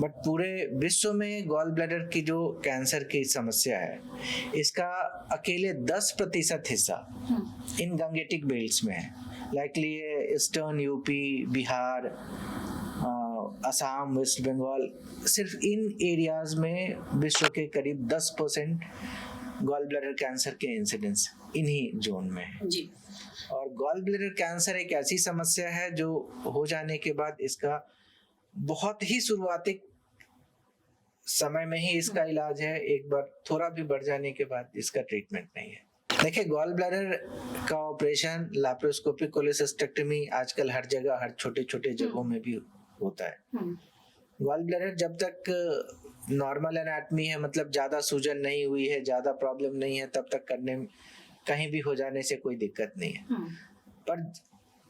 But पूरे विश्व में गॉल ब्लैडर की जो कैंसर की समस्या है, इसका अकेले 10% हिस्सा इन गंगेटिक बेल्ट्स में है। लाइकली ये eastern UP, Bihar, Assam, West Bengal, सिर्फ इन एरियाज में विश्व के करीब 10% गॉल ब्लैडर कैंसर के इंसिडेंस इन्हीं जोन में है जी। और गॉल ब्लैडर कैंसर एक ऐसी समस्या है जो हो जाने के बाद इसका बहुत ही शुरुआती समय में ही इसका इलाज है। एक बार थोड़ा भी बढ़ जाने के बाद इसका ट्रीटमेंट नहीं है। देखिए, गॉल ब्लैडर का ऑपरेशन, लैप्रोस्कोपिक कोलेसिस्टेक्टमी आजकल हर जगह, हर छोटे छोटे जगहों में भी होता है। गॉल ब्लैडर जब तक नॉर्मल एनाटमी है, मतलब ज्यादा सूजन नहीं हुई है, ज्यादा प्रॉब्लम नहीं है, तब तक करने में कहीं भी हो जाने से कोई दिक्कत नहीं है। पर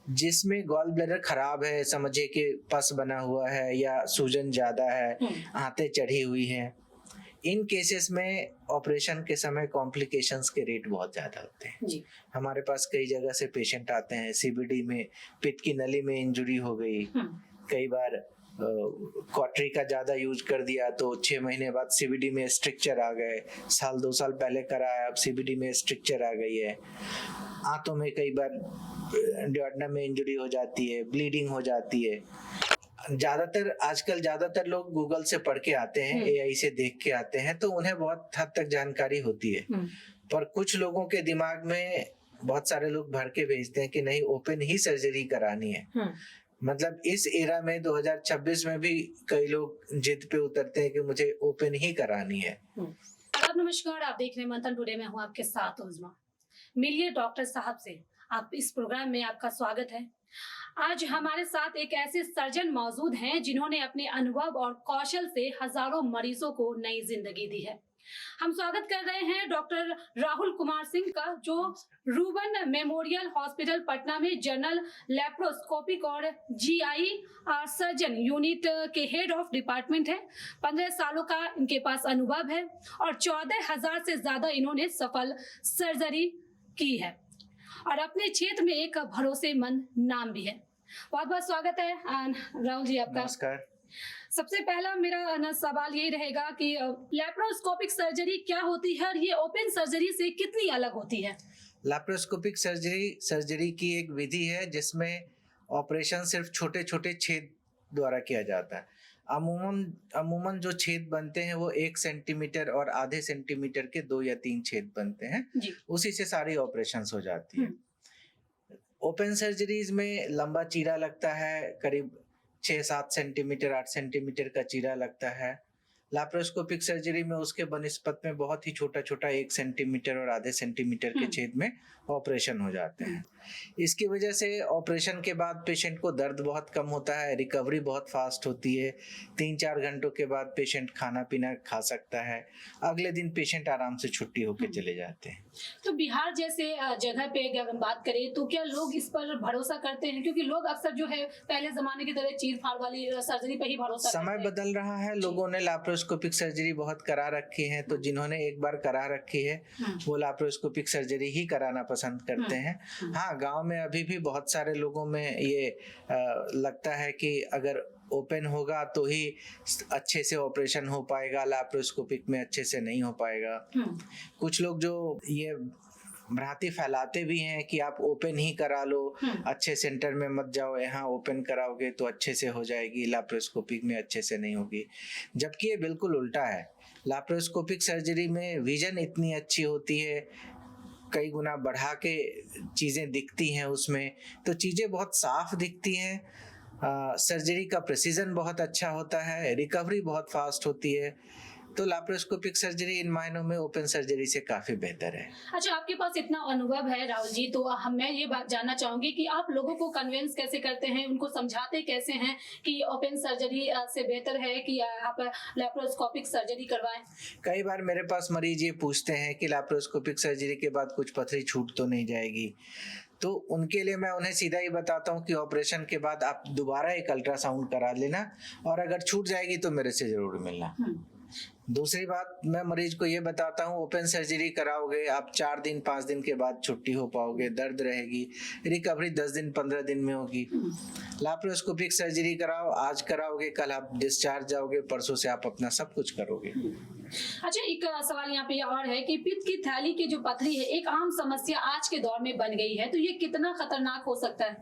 जिसमें गॉल ब्लैडर खराब है, समझिए कि पस बना हुआ है या सूजन ज्यादा है, आंतें चढ़ी हुई हैं, इन केसेस में ऑपरेशन के समय कॉम्प्लिकेशंस के रेट बहुत ज्यादा होते हैं जी। हमारे पास कई जगह से पेशेंट आते हैं, सीबीडी में पित्त की नली में इंजरी हो गई, कई बार कॉटरी का ज्यादा यूज कर दिया तो 6 महीने बाद सीबीडी में स्ट्रक्चर आ गए, साल 2 साल पहले कराया, अब सीबीडी में स्ट्रक्चर आ गई है। आंतों में कई बार डियोडनम में इंजरी हो जाती है, ब्लीडिंग हो जाती है। ज्यादातर लोग गूगल से पढ़ के आते हैं, एआई से देख के आते हैं, तो उन्हें बहुत हद तक जानकारी होती है। पर कुछ लोगों के दिमाग में बहुत सारे लोग भर के भेजते हैं कि नहीं, ओपन ही सर्जरी करानी है। मतलब इस एरा में 2026 में भी कई लोग जिद पे उतरते हैं कि मुझे ओपन ही करानी है। नमस्कार, आप देख रहे हैं मंथन टुडे में हूँ आपके साथ उज़मा। मिलिए डॉक्टर साहब से, आप इस प्रोग्राम में आपका स्वागत है। आज हमारे साथ एक ऐसे सर्जन मौजूद हैं जिन्होंने अपने अनुभव और कौशल से हजारों मरीजों को नई जिंदगी दी है। हम स्वागत कर रहे हैं डॉक्टर राहुल कुमार सिंह का, जो रूबन मेमोरियल हॉस्पिटल पटना में जनरल लैप्रोस्कोपिक और जीआई सर्जन यूनिट के हेड ऑफ डिपार्टमेंट है। 15 सालों का इनके पास अनुभव है और 14,000 से ज्यादा इन्होंने सफल सर्जरी की है और अपने क्षेत्र में एक भरोसेमंद नाम भी है। बहुत बहुत स्वागत है राहुल जी आपका। नमस्कार। सबसे पहला मेरा सवाल यही रहेगा कि लैप्रोस्कोपिक सर्जरी क्या होती है और ये ओपन सर्जरी से कितनी अलग होती है? लैप्रोस्कोपिक सर्जरी की एक विधि है जिसमें ऑपरेशन सिर्फ छोटे छोटे छेद द्वारा किया जाता है। अमूमन जो छेद बनते हैं वो 1 सेंटीमीटर और आधे सेंटीमीटर के 2 या 3 छेद बनते हैं, उसी से सारी ऑपरेशंस हो जाती है। ओपन सर्जरीज में लंबा चीरा लगता है, करीब 6-7 सेंटीमीटर, 8 सेंटीमीटर का चीरा लगता है। लैप्रोस्कोपिक सर्जरी में उसके बनिस्पत में बहुत ही छोटा छोटा 1 सेंटीमीटर और आधे सेंटीमीटर के छेद में ऑपरेशन हो जाते हैं। इसकी वजह से ऑपरेशन के बाद पेशेंट को दर्द बहुत कम होता है, रिकवरी बहुत फास्ट होती है। 3-4 घंटों के बाद पेशेंट खाना पीना खा सकता है, अगले दिन पेशेंट आराम से छुट्टी होकर चले जाते हैं। तो बिहार जैसे जगह पे अगर हम बात करें तो क्या लोग इस पर भरोसा करते हैं? क्योंकि लोग अक्सर जो है पहले जमाने की तरह चीर फाड़ वाली सर्जरी पे ही भरोसा करते हैं। समय बदल रहा है, लोगों ने लैप्रोस्कोपिक सर्जरी बहुत करा रखी है, तो जिन्होंने एक बार करा रखी है वो लैप्रोस्कोपिक सर्जरी ही कराना पसंद करते हैं। हाँ, गांव में अभी भी बहुत सारे लोगों में ये लगता है कि अगर ओपन होगा तो ही अच्छे से ऑपरेशन हो पाएगा, लैप्रोस्कोपिक में अच्छे से नहीं हो पाएगा। कुछ लोग जो ये भ्रांति फैलाते भी हैं कि आप ओपन ही करा लो, अच्छे सेंटर में मत जाओ, यहाँ ओपन कराओगे तो अच्छे से हो जाएगी, लैप्रोस्कोपिक में अच्छे से नहीं होगी, जबकि ये बिल्कुल उल्टा है। लैप्रोस्कोपिक सर्जरी में विजन इतनी अच्छी होती है, कई गुना बढ़ा के चीजें दिखती हैं उसमें, तो चीजें बहुत साफ दिखती हैं। सर्जरी का प्रिसीजन बहुत अच्छा होता है, रिकवरी बहुत फास्ट होती है। तो लैप्रोस्कोपिक सर्जरी इन मायनों में ओपन सर्जरी से काफी बेहतर है। अच्छा, आपके पास इतना अनुभव है राहुल जी, तो मैं ये बात जानना चाहूंगी कि आप लोगों को कन्विंस कैसे करते हैं, उनको समझाते कैसे हैं कि ओपन सर्जरी से बेहतर है कि आप लैप्रोस्कोपिक सर्जरी करवाएं? कई बार मेरे पास मरीज ये पूछते हैं कि लैप्रोस्कोपिक सर्जरी के बाद कुछ पथरी छूट तो नहीं जाएगी, तो उनके लिए मैं उन्हें सीधा ही बताता हूँ कि ऑपरेशन के बाद आप दोबारा एक अल्ट्रासाउंड करा लेना और अगर छूट जाएगी तो मेरे से जरूर मिलना। दूसरी बात, मैं मरीज को ये बताता हूँ, ओपन सर्जरी कराओगे आप 4 दिन 5 दिन के बाद छुट्टी हो पाओगे, दर्द रहेगी, रिकवरी 10 दिन 15 दिन में होगी। लैप्रोस्कोपिक सर्जरी कराओ, आज कराओगे कल आप डिस्चार्ज जाओगे, परसों से आप अपना सब कुछ करोगे। अच्छा, एक सवाल यहाँ पे और है कि पित्त की थैली की जो पथरी है एक आम समस्या आज के दौर में बन गई है, तो ये कितना खतरनाक हो सकता है?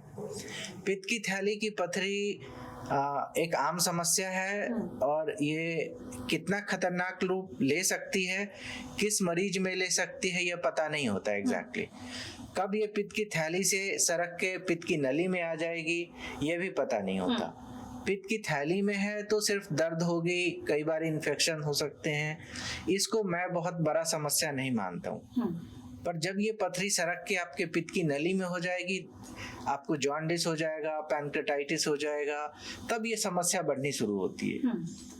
पित्त की थैली की पथरी एक आम समस्या है, और ये कितना खतरनाक रूप ले सकती है, किस मरीज में ले सकती है, ये पता नहीं होता एग्जैक्टली। कब ये पित्त की थैली से सरक के पित्त की नली में आ जाएगी, ये भी पता नहीं होता। पित्त की थैली में है तो सिर्फ दर्द होगी, कई बार इन्फेक्शन हो सकते हैं, इसको मैं बहुत बड़ा समस्या नहीं मानता हूँ। पर जब ये पथरी सरक के आपके पित्त की नली में हो जाएगी, आपको जॉन्डिस हो जाएगा, पैनक्रेटाइटिस हो जाएगा, तब ये समस्या बढ़नी शुरू होती है।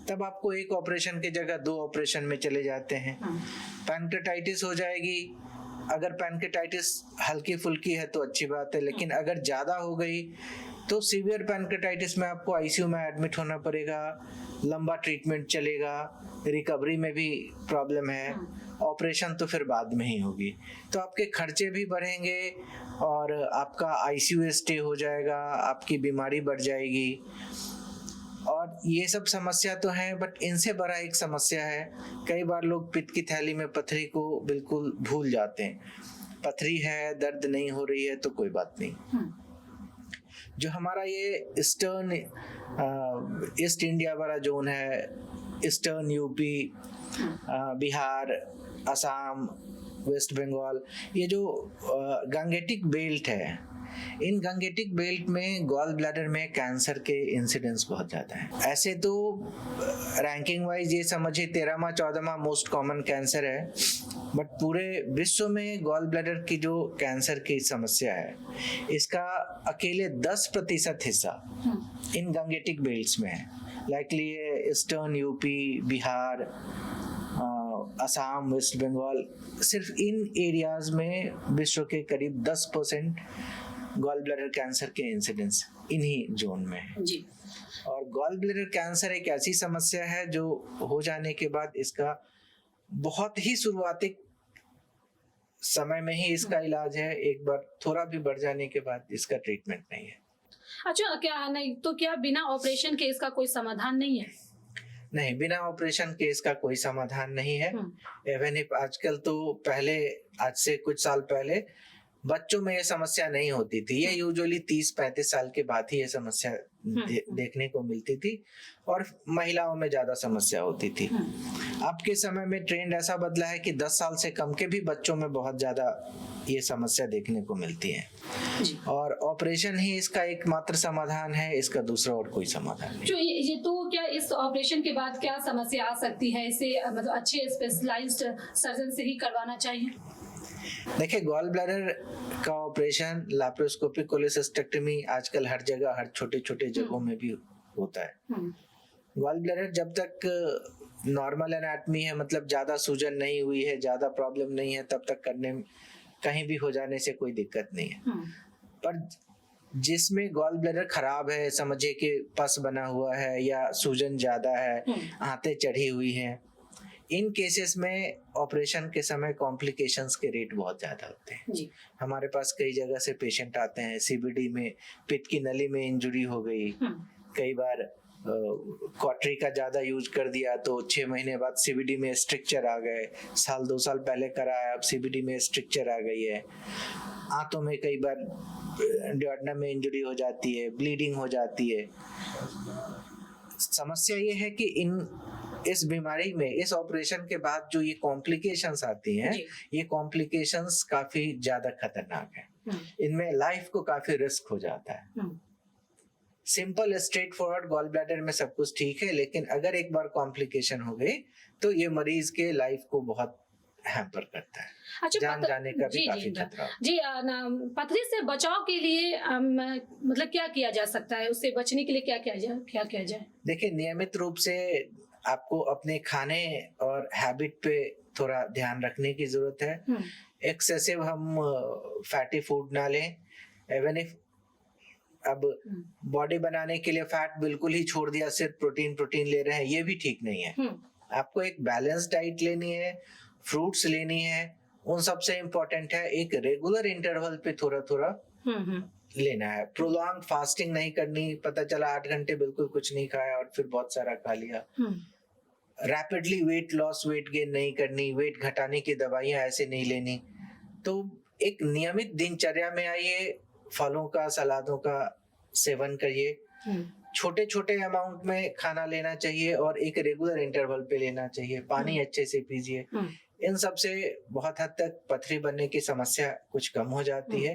तब आपको एक ऑपरेशन की जगह 2 ऑपरेशन में चले जाते हैं। पैनक्रेटाइटिस हो जाएगी, अगर पैनक्रेटाइटिस हल्की फुल्की है तो अच्छी बात है, लेकिन अगर ज्यादा हो गई तो सीवियर पैनक्रेटाइटिस में आपको आईसीयू में एडमिट होना पड़ेगा, लंबा ट्रीटमेंट चलेगा, रिकवरी में भी प्रॉब्लम है, ऑपरेशन तो फिर बाद में ही होगी। तो आपके खर्चे भी बढ़ेंगे और आपका आईसीयू स्टे हो जाएगा, आपकी बीमारी बढ़ जाएगी। और ये सब समस्या तो है, बट इनसे बड़ा एक समस्या है, कई बार लोग पित्त की थैली में पथरी को बिल्कुल भूल जाते हैं। पथरी है, दर्द नहीं हो रही है तो कोई बात नहीं। जो हमारा ये ईस्ट इंडिया वाला जोन है, eastern UP, Bihar, Assam, West Bengal, ये जो गंगेटिक बेल्ट है, इन गंगेटिक बेल्ट में गॉल ब्लैडर में कैंसर के इंसिडेंस बहुत ज़्यादा है। ऐसे तो रैंकिंग वाइज ये समझिए 13वां 14वां मोस्ट कॉमन कैंसर है, बट पूरे विश्व में गॉल ब्लैडर की जो कैंसर की समस्या है, इसका अकेले 10% हिस्सा इन गंगेटिक बेल्ट्स में है। लाइकली ये eastern UP, Bihar, Assam, West Bengal, सिर्फ इन एरियाज में विश्व के करीब 10% गॉल ब्लैडर कैंसर के इंसिडेंस इन्हीं जोन में है जी। और गॉल ब्लैडर कैंसर एक ऐसी समस्या है जो हो जाने के बाद इसका बहुत ही शुरुआती समय में ही इसका इलाज है, एक बार थोड़ा भी बढ़ जाने के बाद इसका ट्रीटमेंट नहीं है। अच्छा, क्या नहीं तो क्या बिना ऑपरेशन के इसका कोई समाधान नहीं है? नहीं, बिना ऑपरेशन के इसका कोई समाधान नहीं है। इवन इफ आजकल तो पहले, आज से कुछ साल पहले बच्चों में ये समस्या नहीं होती थी, ये यूजुअली 30-35 साल के बाद ही ये समस्या देखने को मिलती थी और महिलाओं में ज्यादा समस्या होती थी। अब के समय में ट्रेंड ऐसा बदला है कि 10 साल से कम के भी बच्चों में बहुत ज्यादा ये समस्या देखने को मिलती है और ऑपरेशन ही इसका एकमात्र समाधान है, इसका दूसरा और कोई समाधान नहीं। जो ये तो क्या इस ऑपरेशन के बाद क्या समस्या आ सकती है, इसे मतलब अच्छे स्पेशलाइज्ड सर्जन से ही करवाना चाहिए? देखिए, गॉल ब्लैडर का ऑपरेशन, लैप्रोस्कोपिक कोलेसिस्टेक्टमी आजकल हर जगह, हर छोटे छोटे जगहों में भी होता है। गॉल ब्लैडर जब तक नॉर्मल एनाटमी है, मतलब ज्यादा सूजन नहीं हुई है, ज्यादा प्रॉब्लम नहीं है, तब तक करने में कहीं भी हो जाने से कोई दिक्कत नहीं है। पर जिसमें गॉल ब्लैडर खराब है, समझिए कि पस बना हुआ है या सूजन ज्यादा है, आंतें चढ़ी हुई हैं, इन केसेस में ऑपरेशन के समय कॉम्प्लिकेशंस के रेट बहुत ज्यादा होते हैं जी। हमारे पास कई जगह से पेशेंट आते हैं, सीबीडी में पित्त की नली में इंजरी हो गई, कई बार कॉटरी का ज्यादा यूज कर दिया तो 6 महीने बाद सीबीडी में स्ट्रक्चर आ गए, साल 2 साल पहले कराया, अब सीबीडी में स्ट्रक्चर आ गई है। आंतों में कई बार डियोडनम में इंजरी हो जाती है, ब्लीडिंग हो जाती है। समस्या ये है कि इस बीमारी में, इस ऑपरेशन के बाद जो ये कॉम्प्लिकेशंस आती हैं, ये कॉम्प्लिकेशंस काफी ज्यादा खतरनाक है। इनमें लाइफ को काफी रिस्क हो जाता है। Simple straightforward gall bladder में सब कुछ ठीक है, लेकिन अगर एक बार कॉम्प्लिकेशन हो गई तो ये मरीज के लाइफ को बहुत हैम्पर करता है। अच्छा, जान जाने का भी काफी खतरा जी। पथरी से बचाव के लिए मतलब क्या किया जा सकता है, उससे बचने के लिए क्या किया जाए? देखिए, नियमित रूप से आपको अपने खाने और हैबिट पे थोड़ा ध्यान रखने की जरूरत है। एक्सेसिव हम फैटी फूड ना लें। इवन इफ अब बॉडी बनाने के लिए फैट बिल्कुल ही छोड़ दिया, सिर्फ प्रोटीन ले रहे हैं, ये भी ठीक नहीं है। आपको एक बैलेंस डाइट लेनी है, फ्रूट्स लेनी है, उन सबसे इम्पोर्टेंट है एक रेगुलर इंटरवल पे थोड़ा थोड़ा लेना है। प्रोलॉन्ग फास्टिंग नहीं करनी, पता चला 8 घंटे बिल्कुल कुछ नहीं खाया और फिर बहुत सारा खा लिया। Rapidly weight loss weight gain नहीं करनी, वेट घटाने की दवाइयां ऐसे नहीं लेनी। तो एक नियमित दिनचर्या में आइए, फलों का सलादों का सेवन करिए, छोटे छोटे अमाउंट में खाना लेना चाहिए और एक रेगुलर इंटरवल पे लेना चाहिए। पानी अच्छे से पीजिए। इन सब से बहुत हद तक पथरी बनने की समस्या कुछ कम हो जाती है।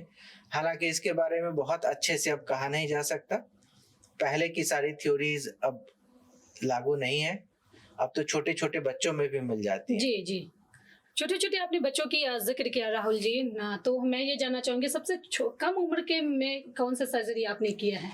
हालांकि इसके बारे में बहुत अच्छे से अब कहा नहीं जा सकता, पहले की सारी थ्योरीज अब लागू नहीं है, अब तो छोटे छोटे बच्चों में भी मिल जाती है। जी जी, छोटे छोटे आपने बच्चों की जिक्र किया राहुल जी, तो मैं ये जानना चाहूंगी सबसे कम उम्र के में कौन सा सर्जरी आपने किया है?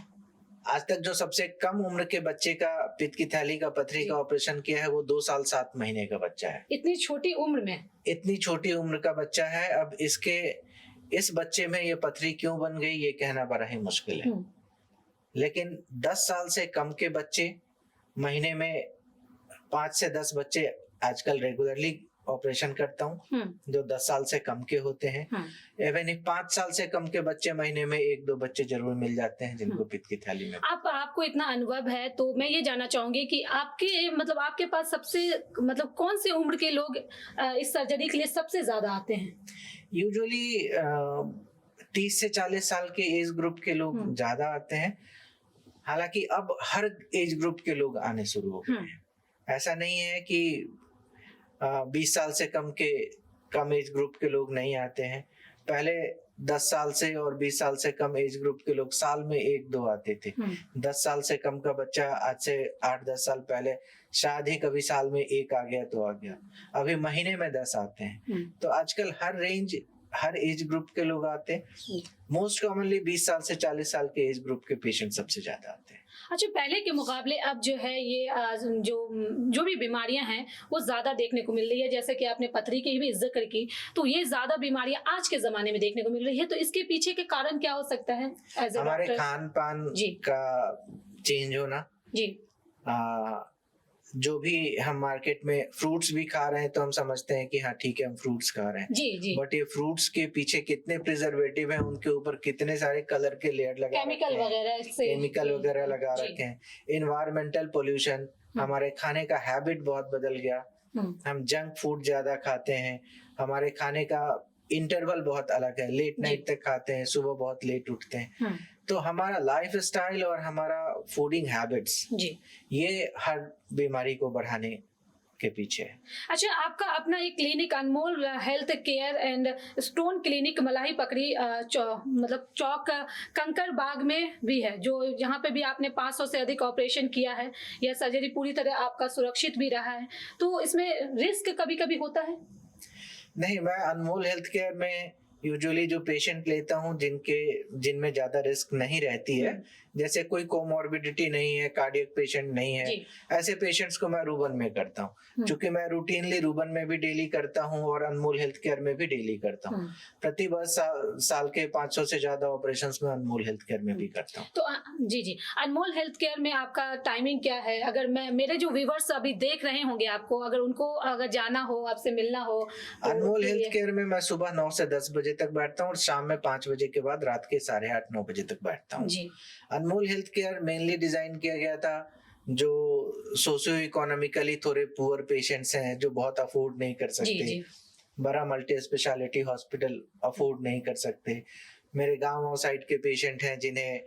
आज तक जो सबसे कम उम्र के बच्चे का पित्त की थैली का पथरी का ऑपरेशन किया है वो 2 साल 7 महीने का बच्चा है। इतनी छोटी उम्र में? इतनी छोटी उम्र का बच्चा है। अब इस बच्चे में ये पथरी क्यों बन गई ये कहना बड़ा ही मुश्किल है। लेकिन 10 साल से कम के बच्चे, महीने में 5 से 10 बच्चे आजकल रेगुलरली ऑपरेशन करता हूँ जो 10 साल से कम के होते हैं। एवं 5 साल से कम के बच्चे महीने में 1-2 बच्चे जरूर मिल जाते हैं जिनको पित्त की थैली में। आपको इतना अनुभव है तो मैं ये जानना चाहूंगी कि आपके पास सबसे कौन सी उम्र के लोग इस सर्जरी के लिए सबसे ज्यादा आते हैं? यूजुअली 30 से 40 साल के एज ग्रुप के लोग ज्यादा आते हैं। हालांकि अब हर एज ग्रुप के लोग आने शुरू हो गए हैं। ऐसा नहीं है कि 20 साल से कम एज ग्रुप के लोग नहीं आते हैं। पहले 10 साल से और 20 साल से कम एज ग्रुप के लोग साल में 1-2 आते थे। 10 साल से कम का बच्चा आज से 8-10 साल पहले शायद ही कभी साल में 1 आ गया तो आ गया, अभी महीने में 10 आते हैं। तो आजकल हर एज ग्रुप के लोग आते हैं। मोस्ट कॉमनली 20 साल से 40 साल के एज ग्रुप के पेशेंट सबसे ज्यादा आते हैं। अच्छा, पहले के मुकाबले अब जो है ये जो भी बीमारियां हैं वो ज्यादा देखने को मिल रही है, जैसे कि आपने पथरी की भी जिक्र की, तो ये ज्यादा बीमारियां आज के जमाने में देखने को मिल रही है। तो इसके पीछे के कारण क्या हो सकता है? हमारे खान पान का चेंज होना जी। जो भी हम मार्केट में फ्रूट्स भी खा रहे हैं तो हम समझते हैं कि हाँ ठीक है हम फ्रूट्स खा रहे हैं जी। बट ये फ्रूट्स के पीछे कितने प्रिजर्वेटिव हैं, उनके ऊपर कितने सारे कलर के लेयर लगा केमिकल वगैरह लगा रखे हैं। इन्वायरमेंटल पोल्यूशन, हमारे खाने का हैबिट बहुत बदल गया। हम जंक फूड ज्यादा खाते हैं, हमारे खाने का इंटरवल बहुत अलग है, लेट नाइट तक खाते हैं, सुबह बहुत लेट उठते हैं। तो हमारा लाइफ स्टाइल और हमारा फूडिंग हैबिट्स ये हर बीमारी को बढ़ाने के पीछे है। अच्छा, आपका अपना एक clinic Anmol health care and stone clinic मलाई पकड़ी चौक कंकर बाग में भी है, जो यहाँ पे भी आपने 500 से अधिक ऑपरेशन किया है। यह सर्जरी पूरी तरह आपका सुरक्षित भी रहा है, तो इसमें रिस्क कभी कभी होता है? नहीं, मैं अनमोल हेल्थ केयर में यूजुअली जो पेशेंट लेता हूँ जिनमें ज्यादा रिस्क नहीं रहती है, जैसे कोई कोमॉर्बिडिटी नहीं है, कार्डियक पेशेंट नहीं है, ऐसे पेशेंट्स को मैं रूबन में करता हूँ। क्योंकि मैं रूटीनली रूबन में भी डेली करता हूँ और अनमोल हेल्थ केयर में भी डेली करता हूँ। प्रति वर्ष साल के 500 से ज्यादा ऑपरेशंस में अनमोल हेल्थ केयर में भी करता हूँ। तो जी, अनमोल हेल्थ केयर में आपका टाइमिंग क्या है? अगर मेरे जो व्यूअर्स अभी देख रहे होंगे आपको, अगर जाना हो, आपसे मिलना हो तो अनमोल हेल्थ केयर में मैं सुबह 9 से 10 बजे तक बैठता हूँ और शाम में 5 बजे के बाद रात के 8:30-9 बजे तक बैठता हूँ। अनमोल हेल्थ केयर मेनली डिजाइन किया गया था जो सोशियो इकोनॉमिकली थोड़े पुअर पेशेंट्स हैं, जो बहुत अफोर्ड नहीं कर सकते, बड़ा मल्टी स्पेशलिटी हॉस्पिटल अफोर्ड नहीं कर सकते। मेरे गांव साइड के पेशेंट हैं जिन्हें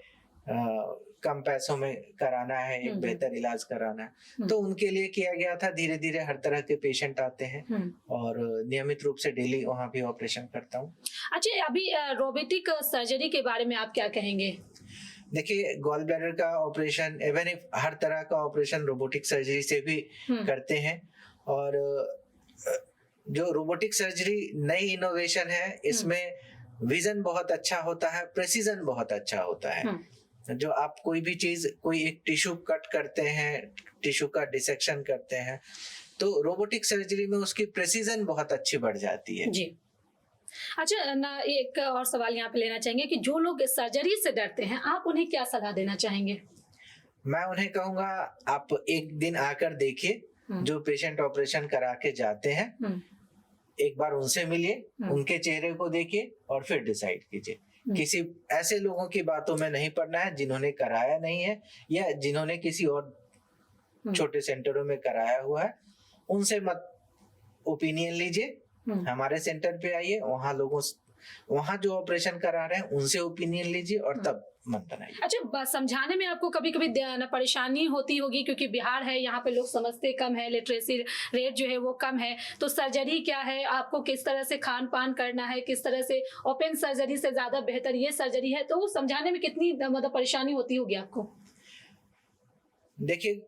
कम पैसों में कराना है, एक बेहतर इलाज कराना है, तो उनके लिए किया गया था। धीरे धीरे हर तरह के पेशेंट आते हैं और नियमित रूप से डेली वहाँ भी ऑपरेशन करता हूँ। अच्छा, अभी रोबोटिक सर्जरी के बारे में आप क्या कहेंगे? देखिए, गॉल ब्लैडर का ऑपरेशन, इवन हर तरह का ऑपरेशन रोबोटिक सर्जरी से भी करते हैं। और जो रोबोटिक सर्जरी नई इनोवेशन है, इसमें विजन बहुत अच्छा होता है, प्रेसिजन बहुत अच्छा होता है। जो आप कोई भी चीज, कोई एक टिश्यू कट करते हैं, टिश्यू का डिसेक्शन करते हैं, तो रोबोटिक सर्जरी में उसकी प्रेसिजन बहुत अच्छी बढ़ जाती है जी। अच्छा ना, एक और सवाल यहाँ पे लेना चाहेंगे कि जो लोग सर्जरी से डरते हैं, आप उन्हें क्या सलाह देना चाहेंगे? मैं उन्हें कहूँगा आप एक दिन आकर देखिए, जो पेशेंट ऑपरेशन करा के जाते हैं, एक बार उनसे मिलिए, उनके चेहरे को देखिए और फिर डिसाइड कीजिए। किसी ऐसे लोगों की बातों में नहीं पड़ना है जिन्होंने कराया नहीं है या जिन्होंने किसी और छोटे सेंटरों में कराया हुआ है, उनसे मत ओपिनियन लीजिए। हमारे सेंटर पे आइए, वहाँ जो ऑपरेशन करा रहे हैं उनसे ओपिनियन लीजिए और तब मन बनाइए। अच्छा, समझाने में आपको कभी कभी परेशानी होती होगी, क्योंकि बिहार है, यहाँ पे लोग समझते कम है, लिटरेसी रेट जो है वो कम है, तो सर्जरी क्या है, आपको किस तरह से खान पान करना है, किस तरह से ओपन सर्जरी से ज्यादा बेहतर ये सर्जरी है, तो वो समझाने में कितनी मतलब परेशानी होती होगी आपको? देखिए,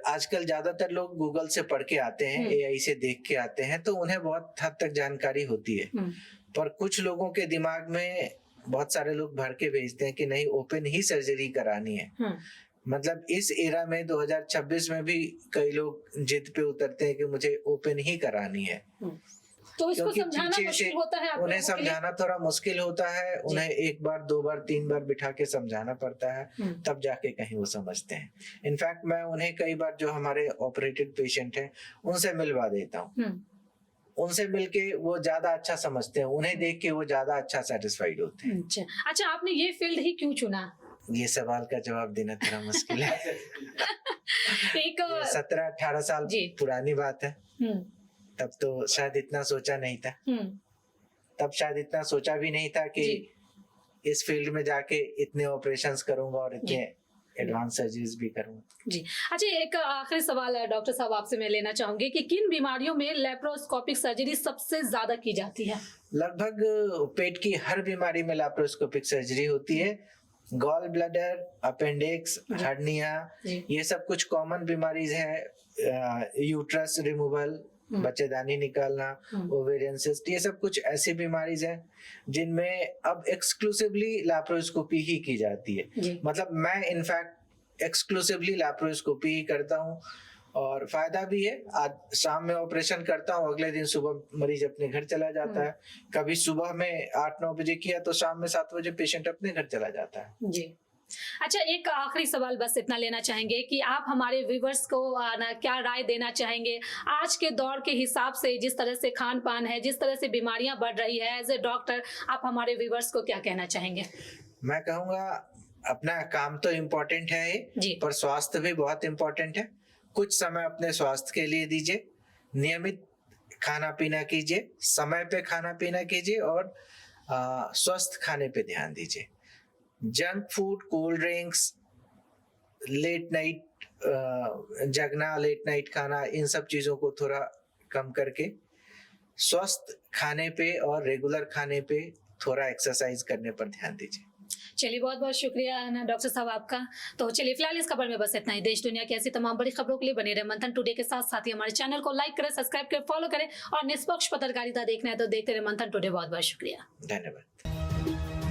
आजकल ज्यादातर लोग गूगल से पढ़ के आते हैं, एआई से देख के आते हैं, तो उन्हें बहुत हद तक जानकारी होती है। पर कुछ लोगों के दिमाग में बहुत सारे लोग भर के भेजते हैं कि नहीं, ओपन ही सर्जरी करानी है। मतलब इस एरा में 2026 में भी कई लोग जिद पे उतरते हैं कि मुझे ओपन ही करानी है। तो इसको समझाना मुश्किल होता है, उन्हें समझाना थोड़ा मुश्किल होता है। उन्हें एक बार, दो बार, तीन बार बिठा के समझाना पड़ता है, तब जाके कहीं वो समझते हैं। इनफैक्ट मैं उन्हें कई बार, जो हमारे ऑपरेटेड पेशेंट हैं, उनसे मिलवा देता हूँ। उनसे मिलके वो ज्यादा अच्छा समझते हैं, उन्हें देख के वो ज्यादा अच्छा सेटिस्फाइड होते हैं। अच्छा, आपने ये फील्ड ही क्यों चुना? ये सवाल का जवाब देना थोड़ा मुश्किल है। एक 17-18 साल पुरानी बात है। तब तो शायद इतना सोचा नहीं था। तब शायद इतना सोचा भी नहीं था कि इस फील्ड में जाके इतने ऑपरेशंस करूंगा और इतने एडवांस सर्जरीज भी करूंगा। जी, अच्छा, एक आखिरी सवाल है डॉक्टर साहब आपसे मैं लेना चाहूंगी कि किन बीमारियों में लैप्रोस्कोपिक सर्जरी सबसे ज्यादा की जाती है? लगभग पेट की हर बीमारी में लैप्रोस्कोपिक सर्जरी होती है। गॉल ब्लैडर, अपेंडिक्स, हर्निया, ये सब कुछ कॉमन बीमारीज है। यूट्रस रिमूवल, बच्चेदानी निकालना, ओवेरियन सिस्ट, ये सब कुछ ऐसी बीमारीज हैं जिनमें अब एक्सक्लूसिवली लैप्रोस्कोपी ही की जाती है। मतलब मैं इनफैक्ट एक्सक्लूसिवली लैप्रोस्कोपी ही करता हूँ और फायदा भी है। आज शाम में ऑपरेशन करता हूँ, अगले दिन सुबह मरीज अपने घर चला जाता है। कभी सुबह में 8-9 बजे किया तो शाम में 7 बजे पेशेंट अपने घर चला जाता है। जी, अच्छा, एक आखिरी सवाल बस इतना लेना चाहेंगे कि आप हमारे व्यूवर्स को क्या राय देना चाहेंगे आज के दौर के हिसाब से, जिस तरह से खान पान है, जिस तरह से बीमारियां बढ़ रही है, एज ए डॉक्टर आप हमारे व्यूवर्स को क्या कहना चाहेंगे? मैं कहूँगा, अपना काम तो इम्पोर्टेंट है ही, पर स्वास्थ्य भी बहुत इम्पोर्टेंट है। कुछ समय अपने स्वास्थ्य के लिए दीजिए, नियमित खाना पीना कीजिए, समय पे खाना पीना कीजिए और स्वस्थ खाने पे ध्यान दीजिए। Junk food, cold drinks, late night जगना, लेट नाइट खाना, इन सब चीजों को थोड़ा कम करके स्वस्थ खाने पे और रेगुलर खाने पे, थोड़ा एक्सरसाइज करने पर ध्यान दीजिए। चलिए, बहुत बहुत शुक्रिया डॉक्टर साहब आपका। तो चलिए, फिलहाल इस खबर में बस इतना ही। देश दुनिया की ऐसी तमाम बड़ी खबरों के लिए बने रहे मंथन टुडे के साथ। साथ ही हमारे चैनल को लाइक करें, सब्सक्राइब करें, फॉलो करें और निष्पक्ष पत्रकारिता देखना है तो देखते रहे मंथन टुडे। बहुत बहुत शुक्रिया, धन्यवाद।